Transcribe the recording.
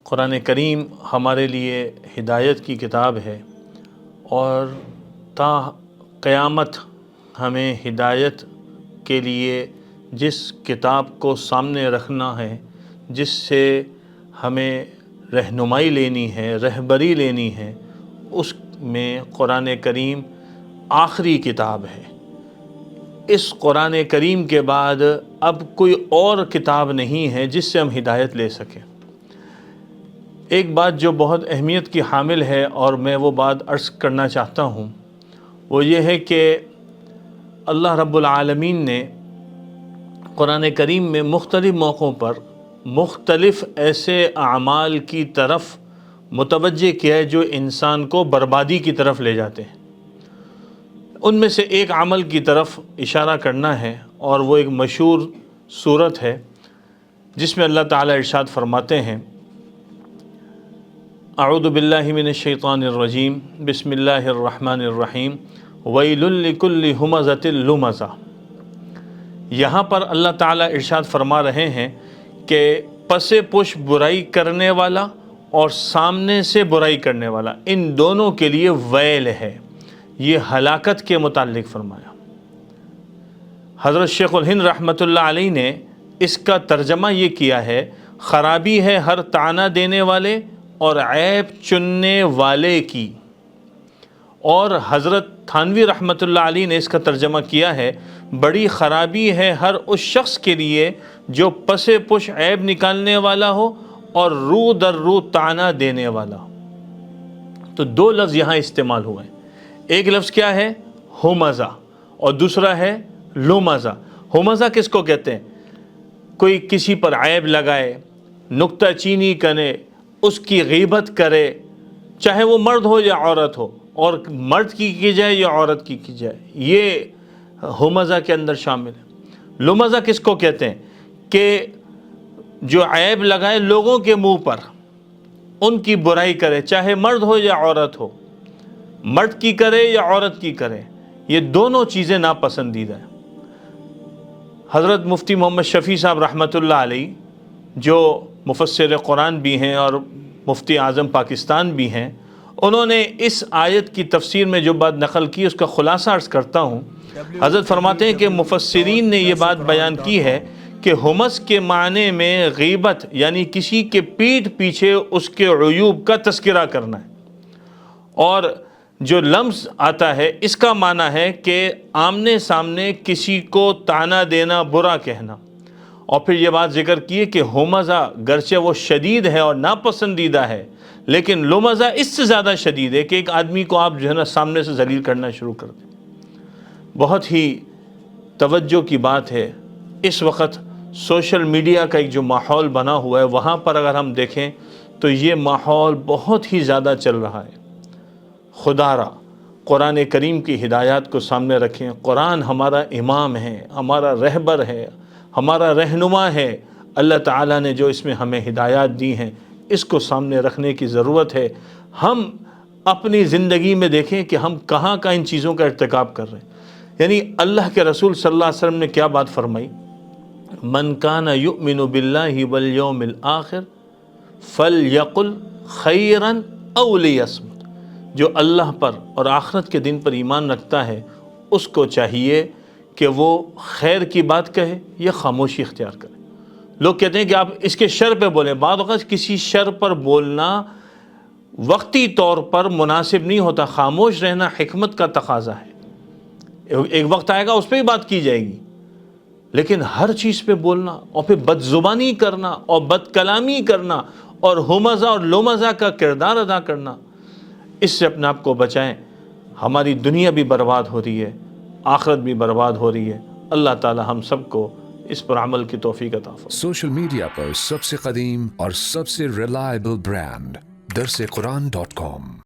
قرآن کریم ہمارے لیے ہدایت کی کتاب ہے اور تا قیامت ہمیں ہدایت کے لیے جس کتاب کو سامنے رکھنا ہے، جس سے ہمیں رہنمائی لینی ہے، رہبری لینی ہے، اس میں قرآن کریم آخری کتاب ہے۔ اس قرآن کریم کے بعد اب کوئی اور کتاب نہیں ہے جس سے ہم ہدایت لے سکیں۔ ایک بات جو بہت اہمیت کی حامل ہے اور میں وہ بات عرض کرنا چاہتا ہوں، وہ یہ ہے کہ اللہ رب العالمین نے قرآن کریم میں مختلف موقعوں پر مختلف ایسے اعمال کی طرف متوجہ کیا ہے جو انسان کو بربادی کی طرف لے جاتے ہیں۔ ان میں سے ایک عمل کی طرف اشارہ کرنا ہے اور وہ ایک مشہور سورت ہے جس میں اللہ تعالیٰ ارشاد فرماتے ہیں، اعوذ باللہ من الشیطان الرجیم، بسم اللہ الرحمن الرحیم، ویل لکل ہمزۃ لمزہ۔ یہاں پر اللہ تعالیٰ ارشاد فرما رہے ہیں کہ پس پش برائی کرنے والا اور سامنے سے برائی کرنے والا، ان دونوں کے لیے ویل ہے۔ یہ ہلاکت کے متعلق فرمایا۔ حضرت شیخ الہند رحمۃ اللہ علیہ نے اس کا ترجمہ یہ کیا ہے، خرابی ہے ہر طعنہ دینے والے اور عیب چننے والے کی۔ اور حضرت تھانوی رحمۃ اللہ علیہ نے اس کا ترجمہ کیا ہے، بڑی خرابی ہے ہر اس شخص کے لیے جو پس پش عیب نکالنے والا ہو اور رو در رو طعنہ دینے والا ہو۔ تو دو لفظ یہاں استعمال ہوئے ہیں، ایک لفظ کیا ہے؟ ہمزہ، اور دوسرا ہے لمزہ۔ ہمزہ کس کو کہتے ہیں؟ کوئی کسی پر عیب لگائے، نکتہ چینی کرے، اس کی غیبت کرے، چاہے وہ مرد ہو یا عورت ہو، اور مرد کی جائے یا عورت کی جائے، یہ ہمزہ کے اندر شامل ہے۔ لمزہ کس کو کہتے ہیں؟ کہ جو عیب لگائے لوگوں کے منہ پر، ان کی برائی کرے، چاہے مرد ہو یا عورت ہو، مرد کی کرے یا عورت کی کرے، یہ دونوں چیزیں ناپسندیدہ ہیں۔ حضرت مفتی محمد شفیع صاحب رحمۃ اللہ علیہ، جو مفسر قرآن بھی ہیں اور مفتی اعظم پاکستان بھی ہیں، انہوں نے اس آیت کی تفسیر میں جو بات نقل کی اس کا خلاصہ عرض کرتا ہوں۔ حضرت فرماتے ہیں کہ مفسرین نے یہ بات بیان کی ہے کہ ہمز کے معنی میں غیبت یعنی کسی کے پیٹھ پیچھے اس کے عیوب کا تذکرہ کرنا ہے، اور جو لمز آتا ہے اس کا معنی ہے کہ آمنے سامنے کسی کو طعنہ دینا، برا کہنا۔ اور پھر یہ بات ذکر کی ہے کہ ہمزہ گرچہ وہ شدید ہے اور ناپسندیدہ ہے، لیکن لمزہ اس سے زیادہ شدید ہے کہ ایک آدمی کو آپ جو ہے نا سامنے سے ذلیل کرنا شروع کر دیں۔ بہت ہی توجہ کی بات ہے، اس وقت سوشل میڈیا کا ایک جو ماحول بنا ہوا ہے، وہاں پر اگر ہم دیکھیں تو یہ ماحول بہت ہی زیادہ چل رہا ہے۔ خدا را قرآن کریم کی ہدایات کو سامنے رکھیں۔ قرآن ہمارا امام ہے، ہمارا رہبر ہے، ہمارا رہنما ہے۔ اللہ تعالیٰ نے جو اس میں ہمیں ہدایات دی ہیں، اس کو سامنے رکھنے کی ضرورت ہے۔ ہم اپنی زندگی میں دیکھیں کہ ہم کہاں کا ان چیزوں کا ارتکاب کر رہے ہیں۔ یعنی اللہ کے رسول صلی اللہ علیہ وسلم نے کیا بات فرمائی؟ من کان یؤمن باللہ والیوم الآخر فلیقل خیرا او لیصمت۔ جو اللہ پر اور آخرت کے دن پر ایمان رکھتا ہے، اس کو چاہیے کہ وہ خیر کی بات کہے یا خاموشی اختیار کرے۔ لوگ کہتے ہیں کہ آپ اس کے شر پہ بولیں، بعض اوقات کسی شر پر بولنا وقتی طور پر مناسب نہیں ہوتا، خاموش رہنا حکمت کا تقاضا ہے۔ ایک وقت آئے گا اس پہ ہی بات کی جائے گی، لیکن ہر چیز پہ بولنا اور پھر بد زبانی کرنا اور بد کلامی کرنا اور ہمزہ اور لمزہ کا کردار ادا کرنا، اس سے اپنے آپ کو بچائیں۔ ہماری دنیا بھی برباد ہو رہی ہے، آخرت بھی برباد ہو رہی ہے۔ اللہ تعالی ہم سب کو اس پر عمل کی توفیق عطا فرمائے۔ سوشل میڈیا پر سب سے قدیم اور سب سے ریلائبل برانڈ درسقرآن.com